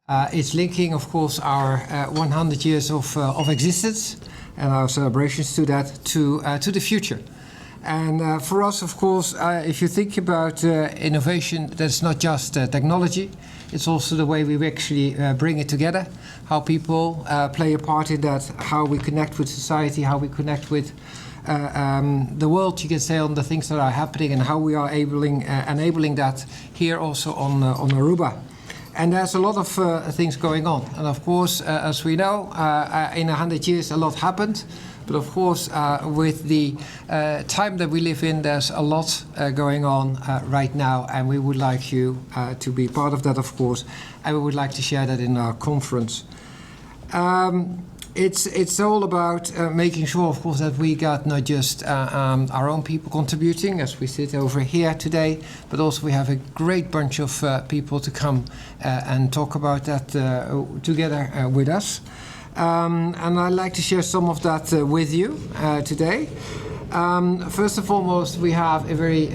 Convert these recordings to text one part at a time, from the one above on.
It's linking, of course, our 100 years of existence and our celebrations to that, to the future. And for us, of course, if you think about innovation, that's not just technology, it's also the way we actually bring it together, how people play a part in that, how we connect with society, how we connect with the world, you can say, on the things that are happening, and how we are enabling that here also on Aruba. And there's a lot of things going on. And of course, as we know, in 100 years, a lot happened. But of course, with the time that we live in, there's a lot going on right now. And we would like you to be part of that, of course. And we would like to share that in our conference. It's all about making sure, of course, that we got not just our own people contributing, as we sit over here today, but also we have a great bunch of people to come and talk about that together with us. And I'd like to share some of that with you today. First and foremost, we have a very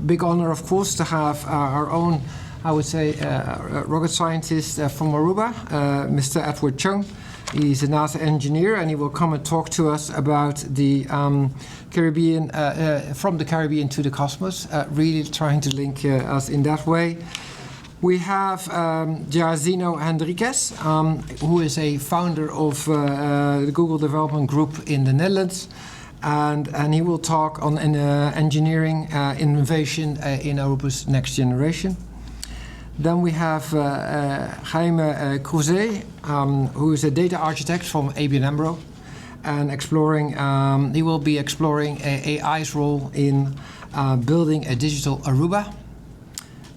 big honor, of course, to have our own, I would say, rocket scientist from Aruba, Mr. Edward Chung. He's a NASA engineer, and he will come and talk to us about the Caribbean, from the Caribbean to the cosmos, really trying to link us in that way. We have Jairzinho Henriquez, who is a founder of the Google Development Group in the Netherlands. And he will talk on engineering innovation in Aruba's next generation. Then we have Jaime Cruzet, who is a data architect from ABN AMRO, and he will be exploring AI's role in building a digital Aruba.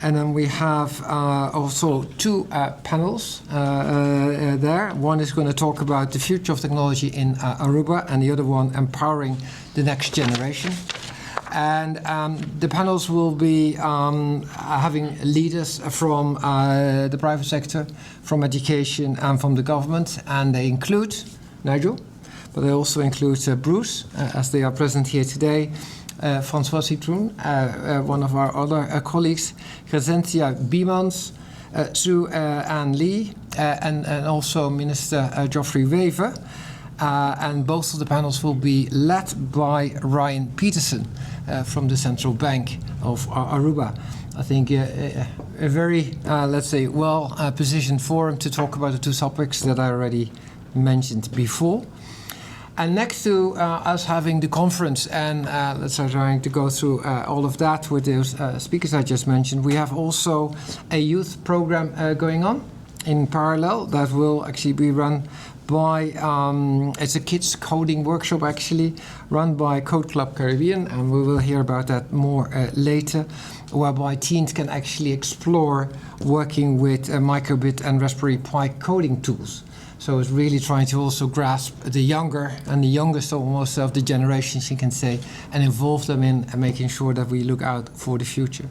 And then we have also two panels there. One is going to talk about the future of technology in Aruba, and the other one empowering the next generation. And the panels will be having leaders from the private sector, from education, and from the government. And they include Nigel, but they also include Bruce, as they are present here today, François Citroen, one of our other colleagues, Crescentia Biemans, Sue Ann Lee, and also Minister Geoffrey Wever. And both of the panels will be led by Ryan Peterson from the Central Bank of Aruba. I think a very, let's say, well-positioned forum to talk about the two topics that I already mentioned before. And next to us having the conference, and let's start trying to go through all of that with those speakers I just mentioned, we have also a youth program going on in parallel that will actually be run by, it's a kids coding workshop actually, run by Code Club Caribbean, and we will hear about that more later, whereby teens can actually explore working with microbit and Raspberry Pi coding tools. So it's really trying to also grasp the younger and the youngest almost of the generations, you can say, and involve them in making sure that we look out for the future.